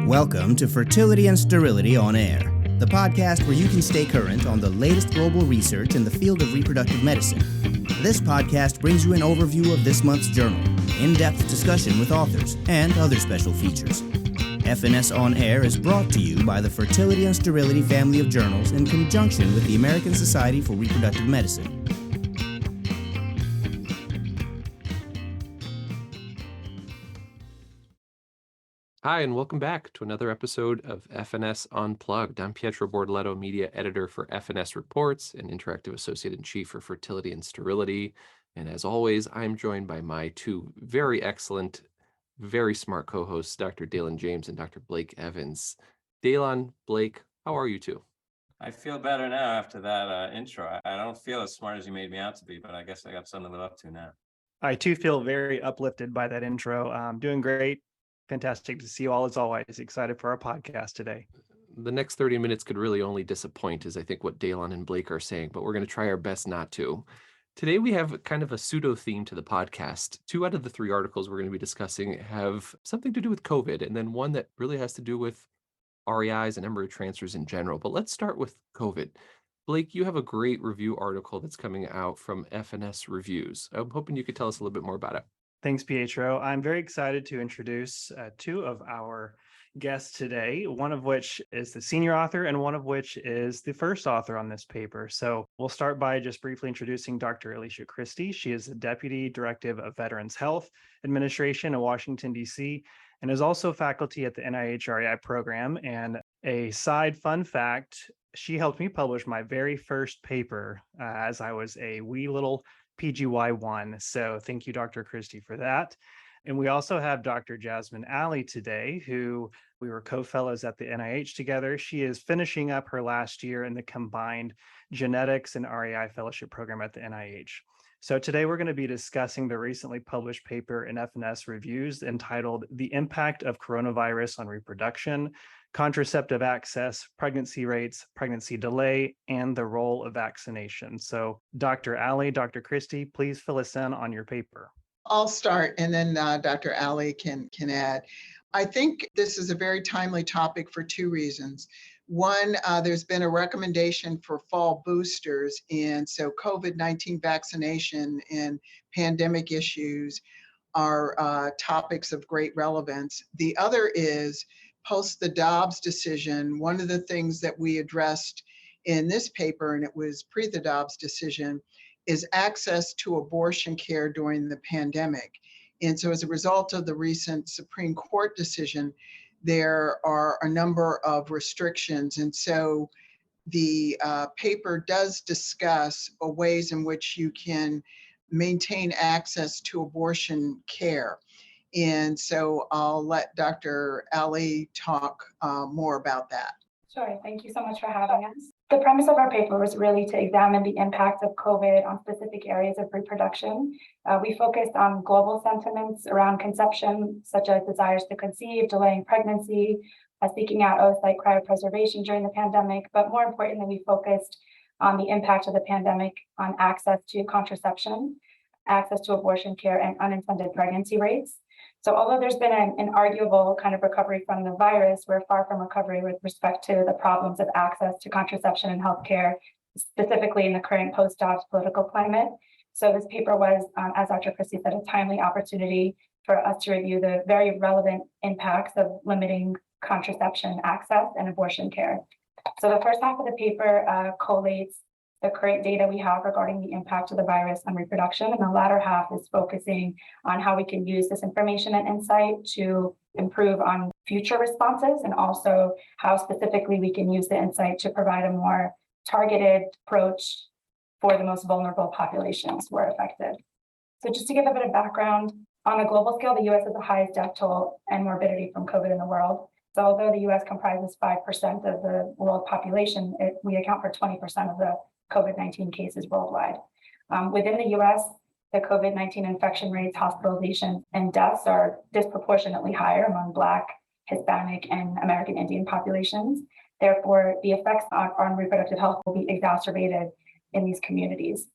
Welcome to Fertility and Sterility on Air, the podcast where you can stay current on the latest global research in the field of reproductive medicine. This podcast brings you an overview of this month's journal, in-depth discussion with authors, and other special features. F&S On Air is brought to you by the Fertility and Sterility family of journals in conjunction with the American Society for Reproductive Medicine. Hi, and welcome back to another episode of F&S Unplugged. I'm Pietro Bortoletto, media editor for F&S Reports and interactive associate-in-chief for Fertility and Sterility. And as always, I'm joined by my two very excellent, very smart co-hosts, Dr. Dalen James and Dr. Blake Evans. Dalen, Blake, how are you two? I feel better now after that intro. I don't feel as smart as you made me out to be, but I guess I got something to live up to now. I too feel very uplifted by that intro. Doing great. Fantastic to see you all as always. Excited for our podcast today. The next 30 minutes could really only disappoint, is I think what Dalen and Blake are saying, but we're going to try our best not to. Today we have kind of a pseudo theme to the podcast. 2 out of the 3 articles we're going to be discussing have something to do with COVID, and then one that really has to do with REIs and embryo transfers in general. But let's start with COVID. Blake, you have a great review article that's coming out from F&S Reviews. I'm hoping you could tell us a little bit more about it. Thanks, Pietro. I'm very excited to introduce 2 of our guests today, one of which is the senior author and one of which is the first author on this paper. So we'll start by just briefly introducing Dr. Alicia Christy. She is the Deputy Directive of Veterans Health Administration in Washington, D.C., and is also faculty at the NIH REI program. And a side fun fact, she helped me publish my very first paper as I was a wee little PGY1. So thank you, Dr. Christy, for that. And we also have Dr. Jasmine Ali today, who we were co-fellows at the NIH together. She is finishing up her last year in the combined genetics and REI fellowship program at the NIH. So today we're going to be discussing the recently published paper in F&S Reviews entitled "The Impact of Coronavirus on Reproduction, Contraceptive Access, Pregnancy Rates, Pregnancy Delay, and the Role of Vaccination." So Dr. Ali, Dr. Christy, please fill us in on your paper. I'll start and then Dr. Ali can add. I think this is a very timely topic for 2 reasons. One, there's been a recommendation for fall boosters, and so COVID-19 vaccination and pandemic issues are topics of great relevance. The other is, post the Dobbs decision, one of the things that we addressed in this paper, and it was pre the Dobbs decision, is access to abortion care during the pandemic. And so as a result of the recent Supreme Court decision, there are a number of restrictions. And so the paper does discuss ways in which you can maintain access to abortion care. And so I'll let Dr. Ali talk more about that. Sure, thank you so much for having us. The premise of our paper was really to examine the impact of COVID on specific areas of reproduction. We focused on global sentiments around conception, such as desires to conceive, delaying pregnancy, seeking out oocyte cryopreservation during the pandemic, but more importantly, we focused on the impact of the pandemic on access to contraception, access to abortion care, and unintended pregnancy rates. So although there's been an arguable kind of recovery from the virus, we're far from recovery with respect to the problems of access to contraception and healthcare, specifically in the current post-Dobbs political climate. So this paper was, as Dr. Christy said, a timely opportunity for us to review the very relevant impacts of limiting contraception access and abortion care. So the first half of the paper collates the current data we have regarding the impact of the virus on reproduction, and the latter half is focusing on how we can use this information and insight to improve on future responses, and also how specifically we can use the insight to provide a more targeted approach for the most vulnerable populations who are affected. So just to give a bit of background, on a global scale, the US has the highest death toll and morbidity from COVID in the world. So although the US comprises 5% of the world population, we account for 20% of the COVID-19 cases worldwide. Within the US, the COVID-19 infection rates, hospitalizations, and deaths are disproportionately higher among Black, Hispanic, and American Indian populations. Therefore, the effects on reproductive health will be exacerbated in these communities.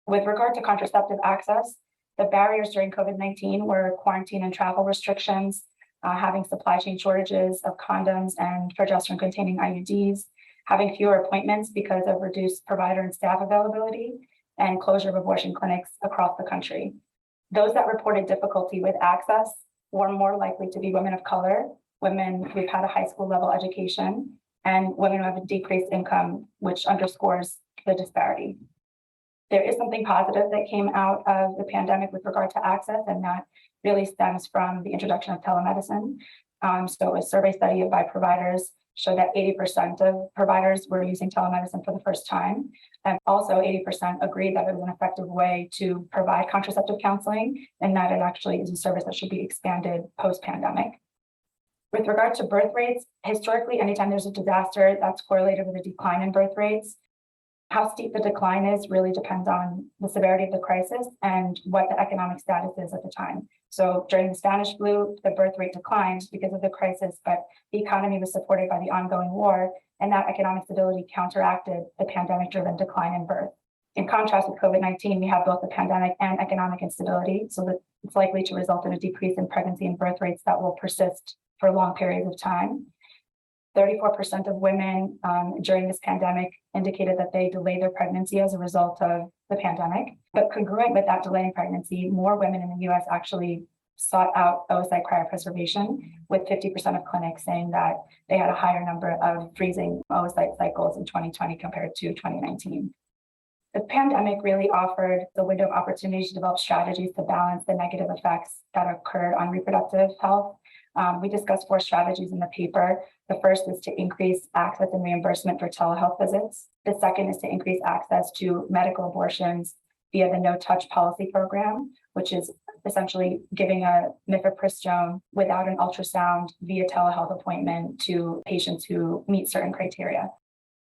With regard to contraceptive access, the barriers during COVID-19 were quarantine and travel restrictions, having supply chain shortages of condoms and progesterone-containing IUDs, having fewer appointments because of reduced provider and staff availability, and closure of abortion clinics across the country. Those that reported difficulty with access were more likely to be women of color, women who've had a high school level education, and women who have a decreased income, which underscores the disparity. There is something positive that came out of the pandemic with regard to access, and that really stems from the introduction of telemedicine. So a survey study by providers showed that 80% of providers were using telemedicine for the first time. And also 80% agreed that it was an effective way to provide contraceptive counseling, and that it actually is a service that should be expanded post-pandemic. With regard to birth rates, historically, anytime there's a disaster, that's correlated with a decline in birth rates. How steep the decline is really depends on the severity of the crisis and what the economic status is at the time. So during the Spanish flu, the birth rate declined because of the crisis, but the economy was supported by the ongoing war, and that economic stability counteracted the pandemic-driven decline in birth. In contrast with COVID-19, we have both the pandemic and economic instability, so that it's likely to result in a decrease in pregnancy and birth rates that will persist for long periods of time. 34% of women during this pandemic indicated that they delayed their pregnancy as a result of the pandemic. But congruent with that delay in pregnancy, more women in the US actually sought out oocyte cryopreservation, with 50% of clinics saying that they had a higher number of freezing oocyte cycles in 2020 compared to 2019. The pandemic really offered the window of opportunity to develop strategies to balance the negative effects that occurred on reproductive health. We discussed 4 strategies in the paper. The first is to increase access and reimbursement for telehealth visits. The second is to increase access to medical abortions via the no-touch policy program, which is essentially giving a mifepristone without an ultrasound via telehealth appointment to patients who meet certain criteria.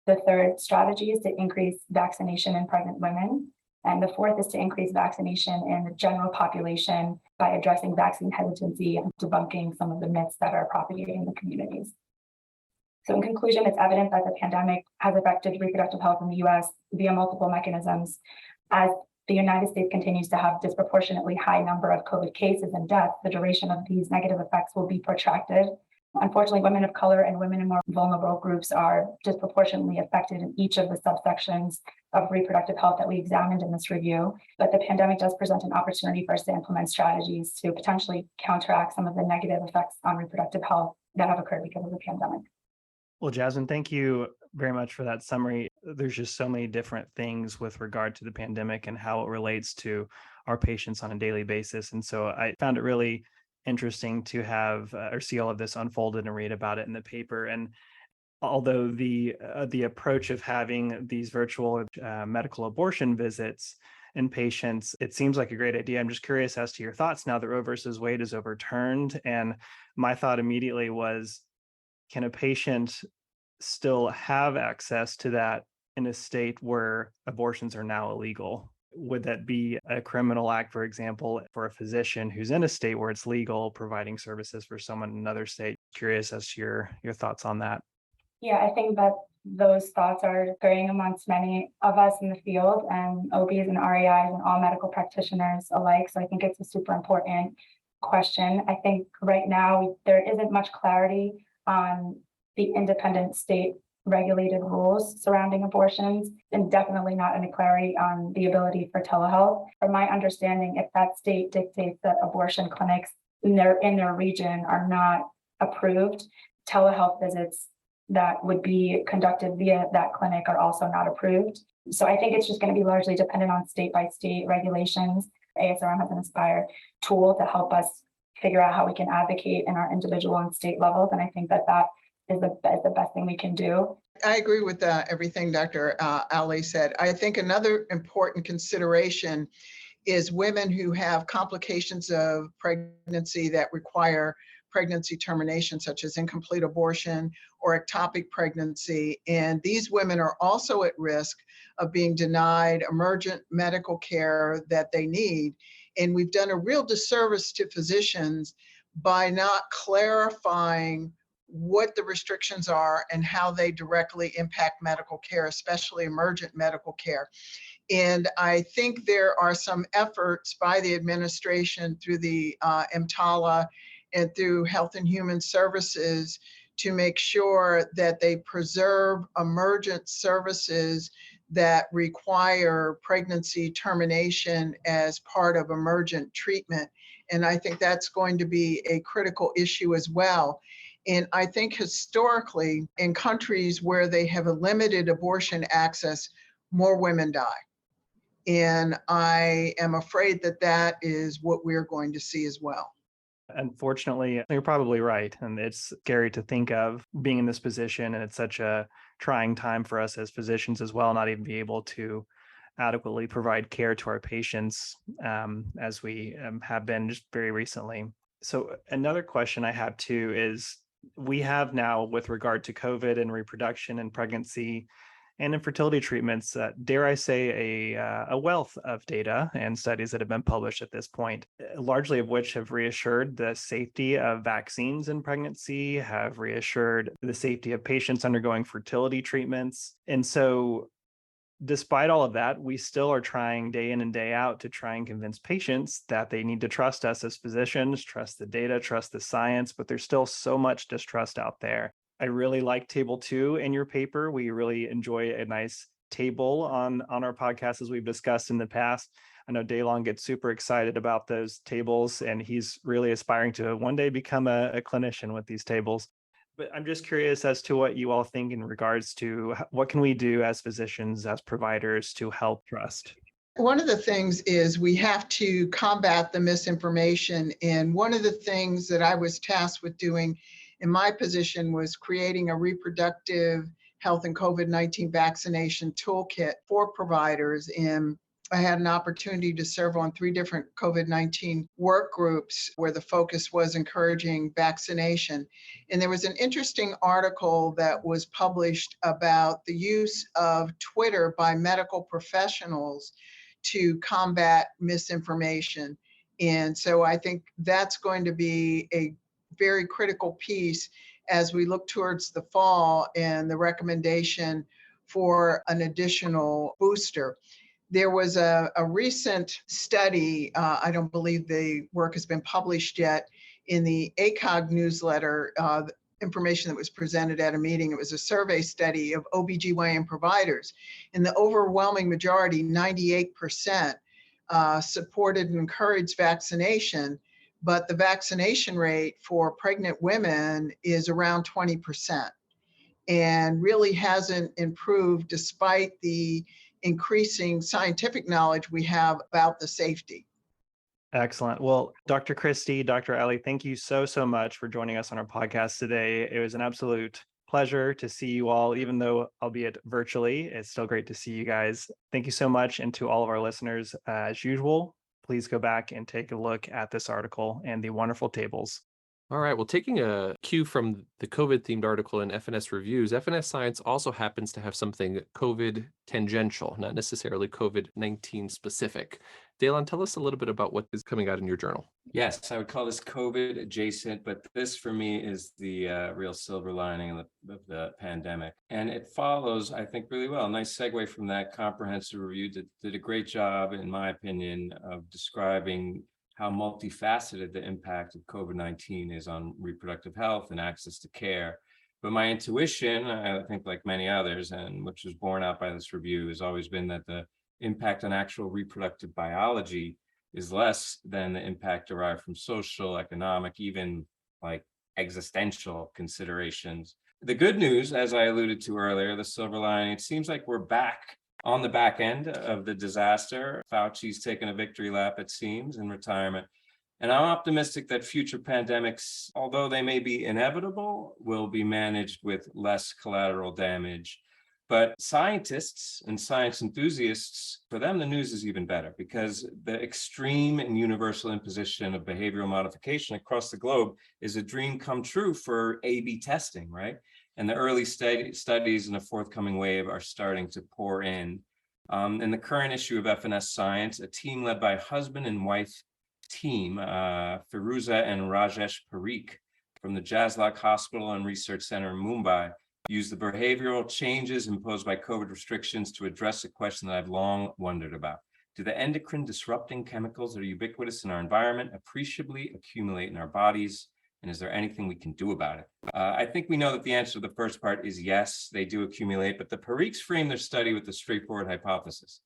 The third strategy is to increase vaccination in pregnant women. And the fourth is to increase vaccination in the general population by addressing vaccine hesitancy and debunking some of the myths that are propagating in the communities. So in conclusion, it's evident that the pandemic has affected reproductive health in the US via multiple mechanisms. As the United States continues to have disproportionately high number of COVID cases and deaths, the duration of these negative effects will be protracted. Unfortunately, women of color and women in more vulnerable groups are disproportionately affected in each of the subsections of reproductive health that we examined in this review. But the pandemic does present an opportunity for us to implement strategies to potentially counteract some of the negative effects on reproductive health that have occurred because of the pandemic. Well, Jasmine, thank you very much for that summary. There's just so many different things with regard to the pandemic and how it relates to our patients on a daily basis. And so I found it really interesting to have or see all of this unfolded and read about it in the paper. And although the approach of having these virtual medical abortion visits in patients, it seems like a great idea. I'm just curious as to your thoughts now that Roe versus Wade is overturned. And my thought immediately was, can a patient still have access to that in a state where abortions are now illegal? Would that be a criminal act, for example, for a physician who's in a state where it's legal, providing services for someone in another state? Curious as to your thoughts on that. Yeah, I think that those thoughts are occurring amongst many of us in the field, and OBs and REIs and all medical practitioners alike. So I think it's a super important question. I think right now there isn't much clarity on the independent state regulated rules surrounding abortions, and definitely not any clarity on the ability for telehealth. From my understanding, if that state dictates that abortion clinics in their region are not approved, telehealth visits that would be conducted via that clinic are also not approved. So I think it's just going to be largely dependent on state by state regulations. ASRM has an Inspire tool to help us figure out how we can advocate in our individual and state levels. And I think that is the best thing we can do. I agree with everything Dr. Ali said. I think another important consideration is women who have complications of pregnancy that require pregnancy termination, such as incomplete abortion or ectopic pregnancy. And these women are also at risk of being denied emergent medical care that they need. And we've done a real disservice to physicians by not clarifying what the restrictions are and how they directly impact medical care, especially emergent medical care. And I think there are some efforts by the administration through the EMTALA and through Health and Human Services to make sure that they preserve emergent services that require pregnancy termination as part of emergent treatment. And I think that's going to be a critical issue as well. And I think historically, in countries where they have a limited abortion access, more women die. And I am afraid that that is what we're going to see as well. Unfortunately, you're probably right. And it's scary to think of being in this position. And it's such a trying time for us as physicians as well, not even be able to adequately provide care to our patients as we have been just very recently. So another question I have too is, we have now, with regard to COVID and reproduction and pregnancy and infertility treatments, dare I say, a wealth of data and studies that have been published at this point, largely of which have reassured the safety of vaccines in pregnancy, have reassured the safety of patients undergoing fertility treatments. And so despite all of that, we still are trying day in and day out to try and convince patients that they need to trust us as physicians, trust the data, trust the science, but there's still so much distrust out there. I really like table 2 in your paper. We really enjoy a nice table on our podcast, as we've discussed in the past. I know Daylon gets super excited about those tables, and he's really aspiring to one day become a clinician with these tables. But I'm just curious as to what you all think in regards to what can we do as physicians, as providers, to help trust? One of the things is we have to combat the misinformation. And one of the things that I was tasked with doing in my position was creating a reproductive health and COVID-19 vaccination toolkit for providers. And I had an opportunity to serve on 3 different COVID-19 work groups where the focus was encouraging vaccination. And there was an interesting article that was published about the use of Twitter by medical professionals to combat misinformation. And so I think that's going to be a very critical piece as we look towards the fall and the recommendation for an additional booster. There was a recent study, I don't believe the work has been published yet, in the ACOG newsletter, information that was presented at a meeting. It was a survey study of OBGYN providers. And the overwhelming majority, 98%, supported and encouraged vaccination. But the vaccination rate for pregnant women is around 20% and really hasn't improved despite the increasing scientific knowledge we have about the safety. Excellent. Well, Dr. Christy, Dr. Ali, thank you so much for joining us on our podcast today. It was an absolute pleasure to see you all, even though albeit virtually. It's still great to see you guys. Thank you so much. And to all of our listeners, as usual, please go back and take a look at this article and the wonderful tables. All right. Well, taking a cue from the COVID-themed article in F&S Reviews, F&S Science also happens to have something COVID tangential, not necessarily COVID-19 specific. Daylon, tell us a little bit about what is coming out in your journal. Yes, I would call this COVID adjacent, but this for me is the real silver lining of the pandemic. And it follows, I think, really well. Nice segue from that comprehensive review. Did a great job, in my opinion, of describing how multifaceted the impact of COVID-19 is on reproductive health and access to care. But my intuition, I think like many others, and which was borne out by this review, has always been that the impact on actual reproductive biology is less than the impact derived from social, economic, even like existential considerations. The good news, as I alluded to earlier, the silver lining, it seems like we're back on the back end of the disaster. Fauci's taken a victory lap, it seems, in retirement. And I'm optimistic that future pandemics, although they may be inevitable, will be managed with less collateral damage. But scientists and science enthusiasts, for them, the news is even better because the extreme and universal imposition of behavioral modification across the globe is a dream come true for A/B testing, right? And the early studies in the forthcoming wave are starting to pour in. In the current issue of F&S Science, a team led by husband and wife team, Firuza and Rajesh Parikh from the Jaslock Hospital and Research Center in Mumbai, used the behavioral changes imposed by COVID restrictions to address a question that I've long wondered about. Do the endocrine disrupting chemicals that are ubiquitous in our environment appreciably accumulate in our bodies? And is there anything we can do about it? I think we know that the answer to the first part is yes, they do accumulate, but the Parikh framed their study with a straightforward hypothesis.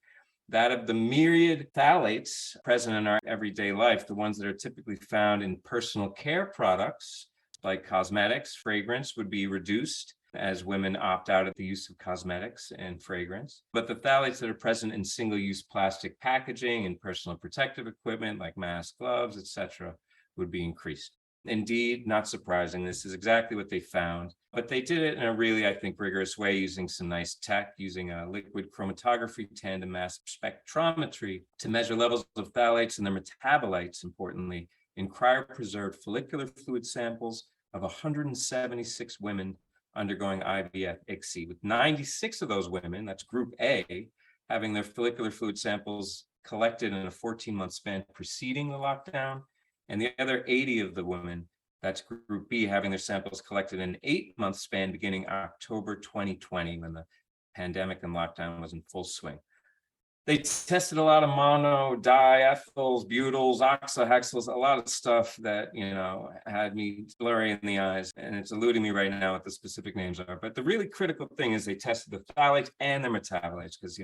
That of the myriad phthalates present in our everyday life, the ones that are typically found in personal care products like cosmetics, fragrance would be reduced as women opt out of the use of cosmetics and fragrance. But the phthalates that are present in single-use plastic packaging and personal protective equipment like masks, gloves, etc., would be increased. Indeed, not surprising, this is exactly what they found, but they did it in a really, I think, rigorous way using some nice tech, using a liquid chromatography, tandem mass spectrometry to measure levels of phthalates and their metabolites, importantly, in cryopreserved follicular fluid samples of 176 women undergoing IVF ICSI, with 96 of those women, that's group A, having their follicular fluid samples collected in a 14-month span preceding the lockdown, and the other 80 of the women, that's group B, having their samples collected in an 8-month span beginning October 2020, when the pandemic and lockdown was in full swing. They tested a lot of mono, diethyls, butyls, oxohexyls, a lot of stuff that, had me blurry in the eyes, and it's eluding me right now what the specific names are. But the really critical thing is they tested the phthalates and their metabolites, because,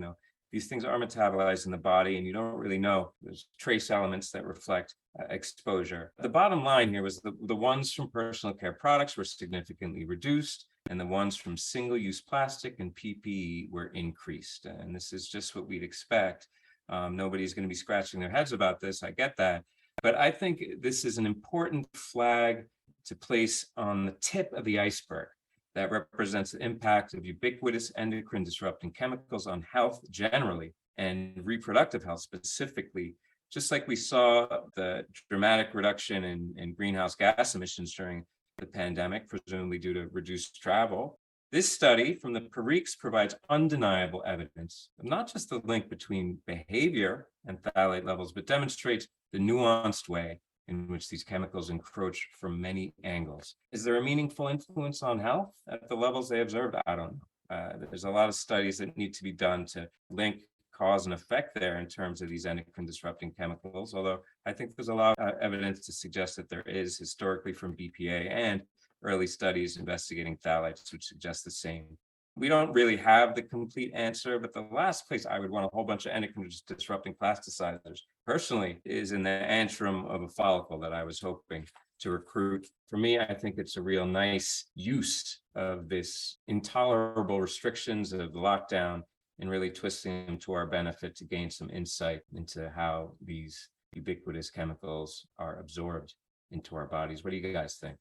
these things are metabolized in the body, and you don't really know. There's trace elements that reflect exposure. The bottom line here was the ones from personal care products were significantly reduced, and the ones from single-use plastic and PPE were increased. And this is just what we'd expect. Nobody's going to be scratching their heads about this. I get that. But I think this is an important flag to place on the tip of the iceberg that represents the impact of ubiquitous endocrine disrupting chemicals on health generally and reproductive health specifically. Just like we saw the dramatic reduction in greenhouse gas emissions during the pandemic, presumably due to reduced travel, this study from the Parikhs provides undeniable evidence of not just the link between behavior and phthalate levels, but demonstrates the nuanced way in which these chemicals encroach from many angles. Is there a meaningful influence on health at the levels they observed? I don't know. There's a lot of studies that need to be done to link cause and effect there in terms of these endocrine disrupting chemicals, although I think there's a lot of evidence to suggest that there is historically from BPA and early studies investigating phthalates, which suggest the same. We don't really have the complete answer, but the last place I would want a whole bunch of endocrine disrupting plasticizers personally is in the antrum of a follicle that I was hoping to recruit. For me, I think it's a real nice use of this intolerable restrictions of the lockdown and really twisting them to our benefit to gain some insight into how these ubiquitous chemicals are absorbed into our bodies. What do you guys think?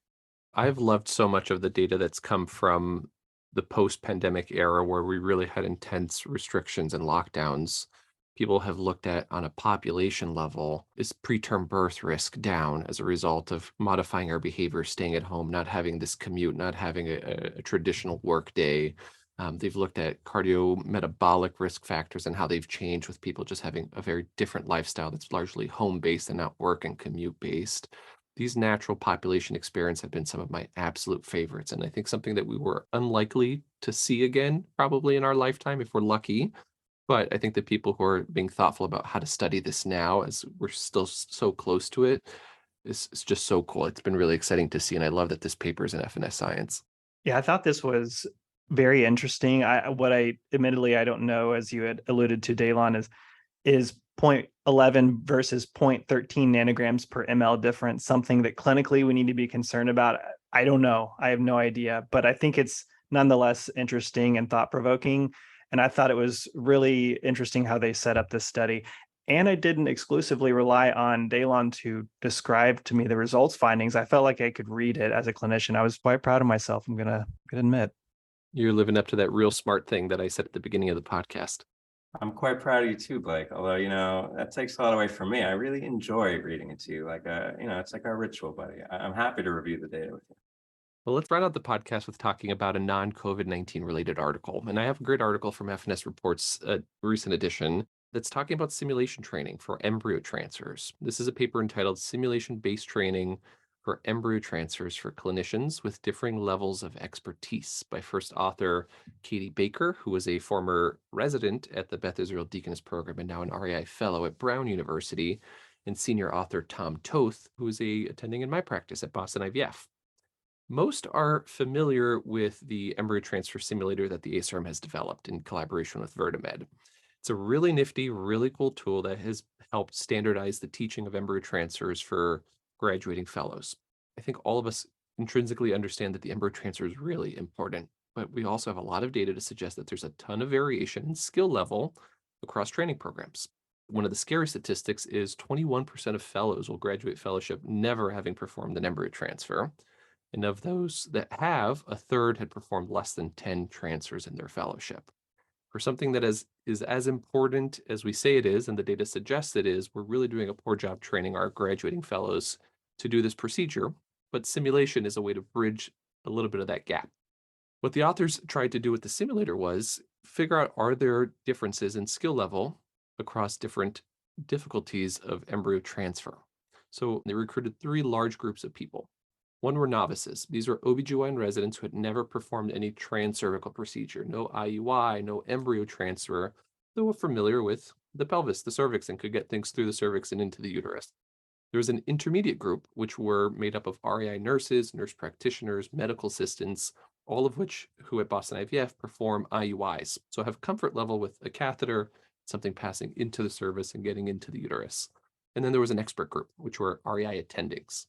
I've loved so much of the data that's come from the post-pandemic era where we really had intense restrictions and lockdowns. People have looked at on a population level, is preterm birth risk down as a result of modifying our behavior, staying at home, not having this commute, not having a traditional work day. They've looked at cardiometabolic risk factors and how they've changed with people just having a very different lifestyle that's largely home-based and not work and commute-based. These natural population experiments have been some of my absolute favorites, and I think something that we were unlikely to see again probably in our lifetime if we're lucky. But I think that people who are being thoughtful about how to study this now, as we're still so close to it, is just so cool. It's been really exciting to see, and I love that this paper is in F&S Science. Yeah, I thought this was very interesting. What I admittedly I don't know, as you had alluded to, Daylon, is 0.11 versus 0.13 nanograms per ml difference something that clinically we need to be concerned about? I don't know. I have no idea, but I think it's nonetheless interesting and thought-provoking. And I thought it was really interesting how they set up this study. And I didn't exclusively rely on Daylon to describe to me the results findings. I felt like I could read it as a clinician. I was quite proud of myself, I'm gonna admit. You're living up to that real smart thing that I said at the beginning of the podcast. I'm quite proud of you too, Blake. Although, that takes a lot away from me. I really enjoy reading it to you. It's like our ritual, buddy. I'm happy to review the data with you. Well, let's round out the podcast with talking about a non-COVID-19 related article. And I have a great article from F&S Reports, a recent edition, that's talking about simulation training for embryo transfers. This is a paper entitled Simulation-Based Training for Embryo Transfers for Clinicians with Differing Levels of Expertise by first author Katie Baker, who was a former resident at the Beth Israel Deaconess Program and now an REI Fellow at Brown University, and senior author Tom Toth, who is attending in my practice at Boston IVF. Most are familiar with the embryo transfer simulator that the ASRM has developed in collaboration with Vertimed. It's a really nifty, really cool tool that has helped standardize the teaching of embryo transfers for graduating fellows. I think all of us intrinsically understand that the embryo transfer is really important, but we also have a lot of data to suggest that there's a ton of variation in skill level across training programs. One of the scary statistics is 21% of fellows will graduate fellowship never having performed an embryo transfer. And of those that have, a third had performed less than 10 transfers in their fellowship. For something that is as important as we say it is, and the data suggests it is, we're really doing a poor job training our graduating fellows to do this procedure, but simulation is a way to bridge a little bit of that gap. What the authors tried to do with the simulator was figure out, are there differences in skill level across different difficulties of embryo transfer? So they recruited 3 large groups of people. One were novices. These were OBGYN residents who had never performed any transcervical procedure, no IUI, no embryo transfer, though were familiar with the pelvis, the cervix, and could get things through the cervix and into the uterus. There was an intermediate group, which were made up of REI nurses, nurse practitioners, medical assistants, all of which who at Boston IVF perform IUIs, so have comfort level with a catheter, something passing into the cervix and getting into the uterus. And then there was an expert group, which were REI attendings.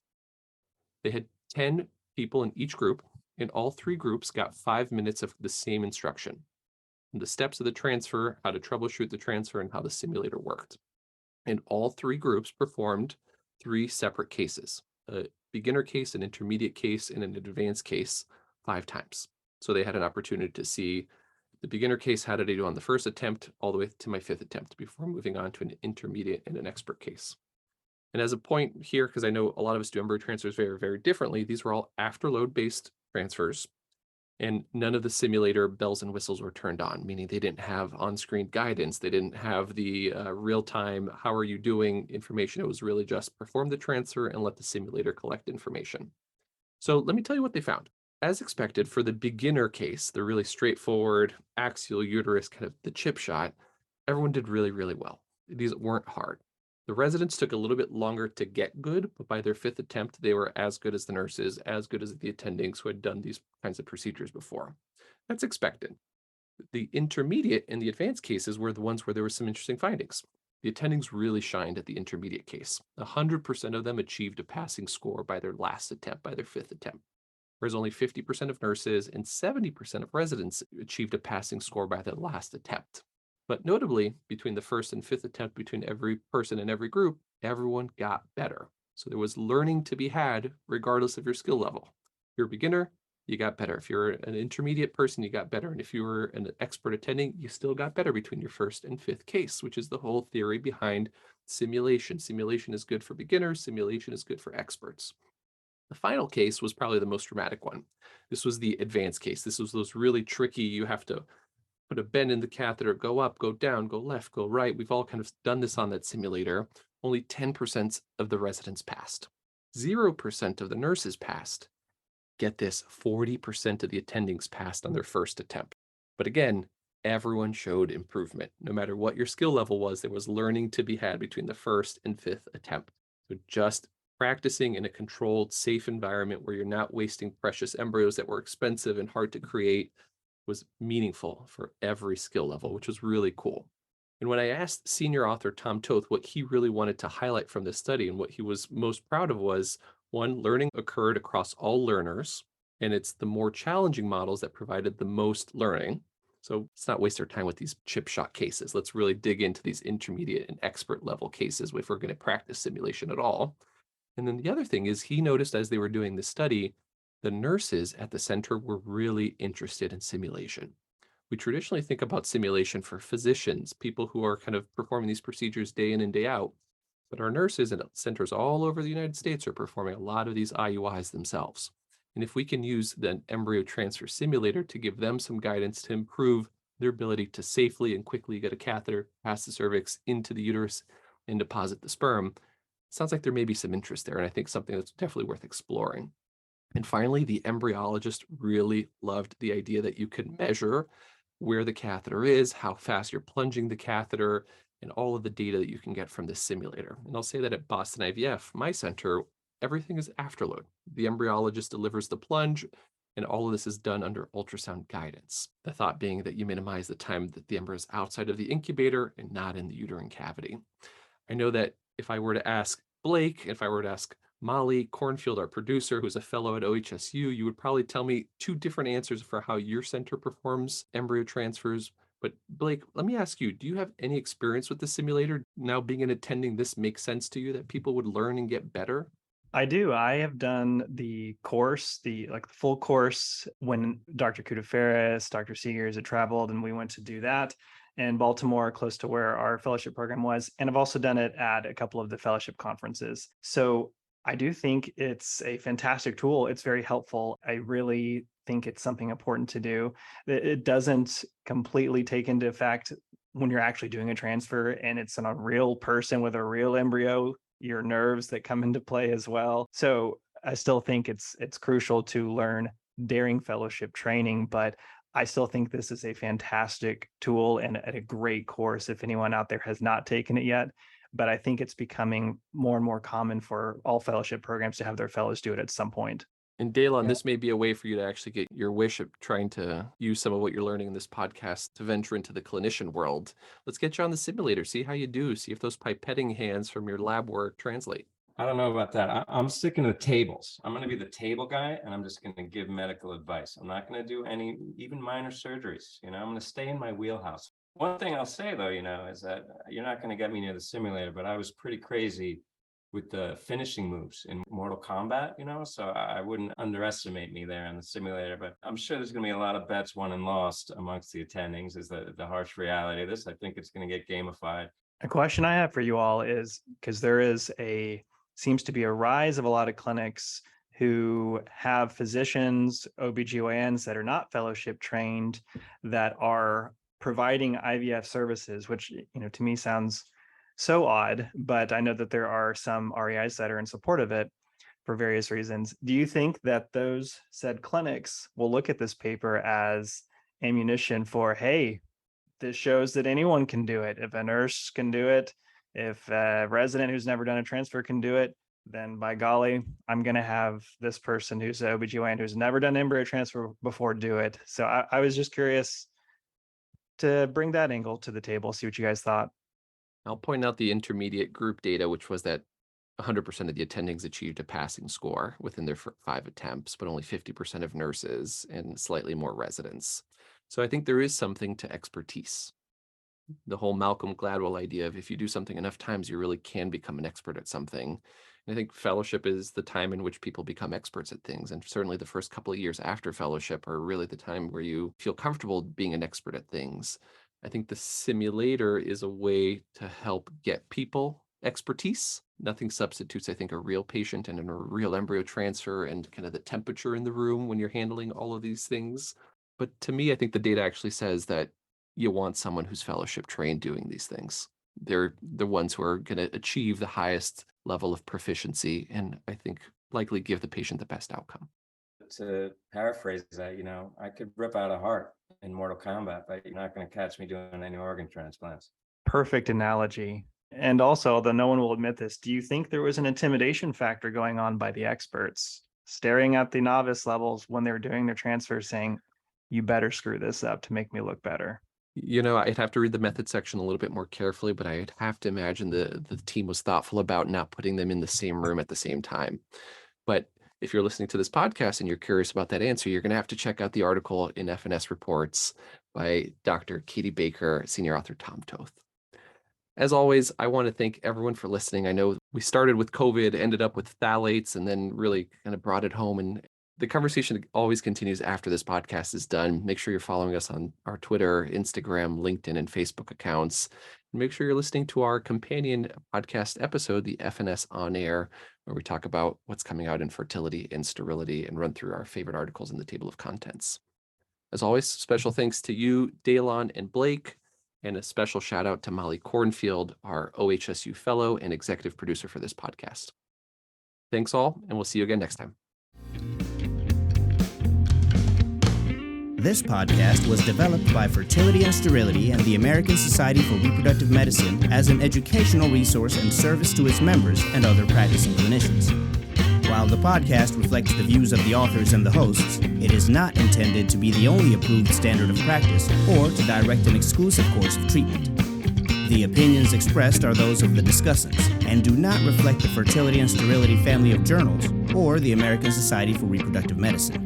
They had 10 people in each group, and all 3 groups got 5 minutes of the same instruction. The steps of the transfer, how to troubleshoot the transfer, and how the simulator worked. And all 3 groups performed 3 separate cases, a beginner case, an intermediate case, and an advanced case 5 times. So they had an opportunity to see the beginner case, how did I do on the first attempt, all the way to my 5th attempt before moving on to an intermediate and an expert case. And as a point here, because I know a lot of us do embryo transfers very, very differently, these were all afterload-based transfers, and none of the simulator bells and whistles were turned on, meaning they didn't have on-screen guidance. They didn't have the real-time, how are you doing information. It was really just perform the transfer and let the simulator collect information. So let me tell you what they found. As expected, for the beginner case, the really straightforward axial uterus, kind of the chip shot, everyone did really, really well. These weren't hard. The residents took a little bit longer to get good, but by their 5th attempt, they were as good as the nurses, as good as the attendings who had done these kinds of procedures before. That's expected. The intermediate and the advanced cases were the ones where there were some interesting findings. The attendings really shined at the intermediate case. 100% of them achieved a passing score by their last attempt, by their 5th attempt, whereas only 50% of nurses and 70% of residents achieved a passing score by their last attempt. But notably, between the 1st and 5th attempt, between every person in every group, everyone got better. So there was learning to be had regardless of your skill level. If you're a beginner, you got better. If you're an intermediate person, you got better. And if you were an expert attending, you still got better between your 1st and 5th case, which is the whole theory behind simulation. Simulation is good for beginners. Simulation is good for experts. The final case was probably the most dramatic one. This was the advanced case. This was those really tricky, you have to put a bend in the catheter, go up, go down, go left, go right. We've all kind of done this on that simulator. Only 10% of the residents passed. 0% of the nurses passed. Get this, 40% of the attendings passed on their 1st attempt. But again, everyone showed improvement. No matter what your skill level was, there was learning to be had between the 1st and 5th attempt. So just practicing in a controlled, safe environment where you're not wasting precious embryos that were expensive and hard to create was meaningful for every skill level, which was really cool. And when I asked senior author Tom Toth what he really wanted to highlight from this study and what he was most proud of was, 1, learning occurred across all learners, and it's the more challenging models that provided the most learning. So let's not waste our time with these chip shot cases. Let's really dig into these intermediate and expert level cases if we're going to practice simulation at all. And then the other thing is he noticed as they were doing this study, the nurses at the center were really interested in simulation. We traditionally think about simulation for physicians, people who are kind of performing these procedures day in and day out. But our nurses at centers all over the United States are performing a lot of these IUIs themselves. And if we can use the embryo transfer simulator to give them some guidance to improve their ability to safely and quickly get a catheter past the cervix into the uterus and deposit the sperm, it sounds like there may be some interest there. And I think something that's definitely worth exploring. And finally, the embryologist really loved the idea that you could measure where the catheter is, how fast you're plunging the catheter, and all of the data that you can get from this simulator. And I'll say that at Boston IVF, my center, everything is afterload. The embryologist delivers the plunge, and all of this is done under ultrasound guidance. The thought being that you minimize the time that the embryo is outside of the incubator and not in the uterine cavity. I know that if I were to ask Blake, if I were to ask Molly Cornfield, our producer, who's a fellow at OHSU, you would probably tell me two different answers for how your center performs embryo transfers. But Blake, let me ask you, do you have any experience with the simulator? Now being an attending, this makes sense to you that people would learn and get better? I do. I have done the course, the full course when Dr. Kudaferis, Dr. Seegers had traveled, and we went to do that in Baltimore, close to where our fellowship program was. And I've also done it at a couple of the fellowship conferences. So I do think it's a fantastic tool. It's very helpful. I really think it's something important to do. It doesn't completely take into effect when you're actually doing a transfer and it's on a real person with a real embryo, your nerves that come into play as well. So I still think it's crucial to learn during fellowship training, but I still think this is a fantastic tool and a great course if anyone out there has not taken it yet. But I think it's becoming more and more common for all fellowship programs to have their fellows do it at some point. And Daylon, this may be a way for you to actually get your wish of trying to use some of what you're learning in this podcast to venture into the clinician world. Let's get you on the simulator, see how you do, see if those pipetting hands from your lab work translate. I don't know about that. I'm sticking to tables. I'm going to be the table guy, and I'm just going to give medical advice. I'm not going to do any, even minor surgeries. I'm going to stay in my wheelhouse. One thing I'll say, though, is that you're not going to get me near the simulator, but I was pretty crazy with the finishing moves in Mortal Kombat, so I wouldn't underestimate me there in the simulator. But I'm sure there's going to be a lot of bets won and lost amongst the attendings, is the harsh reality of this. I think it's going to get gamified. A question I have for you all is, because there seems to be a rise of a lot of clinics who have physicians, OBGYNs that are not fellowship trained, that are providing IVF services, which, to me sounds so odd, but I know that there are some REIs that are in support of it for various reasons. Do you think that those said clinics will look at this paper as ammunition for, hey, this shows that anyone can do it? If a nurse can do it, if a resident who's never done a transfer can do it, then by golly, I'm going to have this person who's an OBGYN who's never done embryo transfer before do it. So I was just curious to bring that angle to the table, see what you guys thought. I'll point out the intermediate group data, which was that 100% of the attendings achieved a passing score within their 5 attempts, but only 50% of nurses and slightly more residents. So I think there is something to expertise. The whole Malcolm Gladwell idea of if you do something enough times, you really can become an expert at something. And I think fellowship is the time in which people become experts at things. And certainly the first couple of years after fellowship are really the time where you feel comfortable being an expert at things. I think the simulator is a way to help get people expertise. Nothing substitutes, I think, a real patient and a real embryo transfer and kind of the temperature in the room when you're handling all of these things. But to me, I think the data actually says that you want someone who's fellowship trained doing these things. They're the ones who are going to achieve the highest level of proficiency and I think likely give the patient the best outcome. To paraphrase that, I could rip out a heart in Mortal Kombat, but you're not going to catch me doing any organ transplants. Perfect analogy. And also, although no one will admit this, do you think there was an intimidation factor going on by the experts, staring at the novice levels when they were doing their transfer, saying, you better screw this up to make me look better? I'd have to read the method section a little bit more carefully, but I'd have to imagine the team was thoughtful about not putting them in the same room at the same time. But if you're listening to this podcast and you're curious about that answer, you're going to have to check out the article in F&S Reports by Dr. Katie Baker, senior author Tom Toth. As always, I want to thank everyone for listening. I know we started with COVID, ended up with phthalates, and then really kind of brought it home. And the conversation always continues after this podcast is done. Make sure you're following us on our Twitter, Instagram, LinkedIn, and Facebook accounts. And make sure you're listening to our companion podcast episode, the F&S On Air, where we talk about what's coming out in fertility and sterility and run through our favorite articles in the table of contents. As always, special thanks to you, Daylon and Blake, and a special shout out to Molly Cornfield, our OHSU fellow and executive producer for this podcast. Thanks all, and we'll see you again next time. This podcast was developed by Fertility and Sterility and the American Society for Reproductive Medicine as an educational resource and service to its members and other practicing clinicians. While the podcast reflects the views of the authors and the hosts, it is not intended to be the only approved standard of practice or to direct an exclusive course of treatment. The opinions expressed are those of the discussants and do not reflect the Fertility and Sterility family of journals or the American Society for Reproductive Medicine.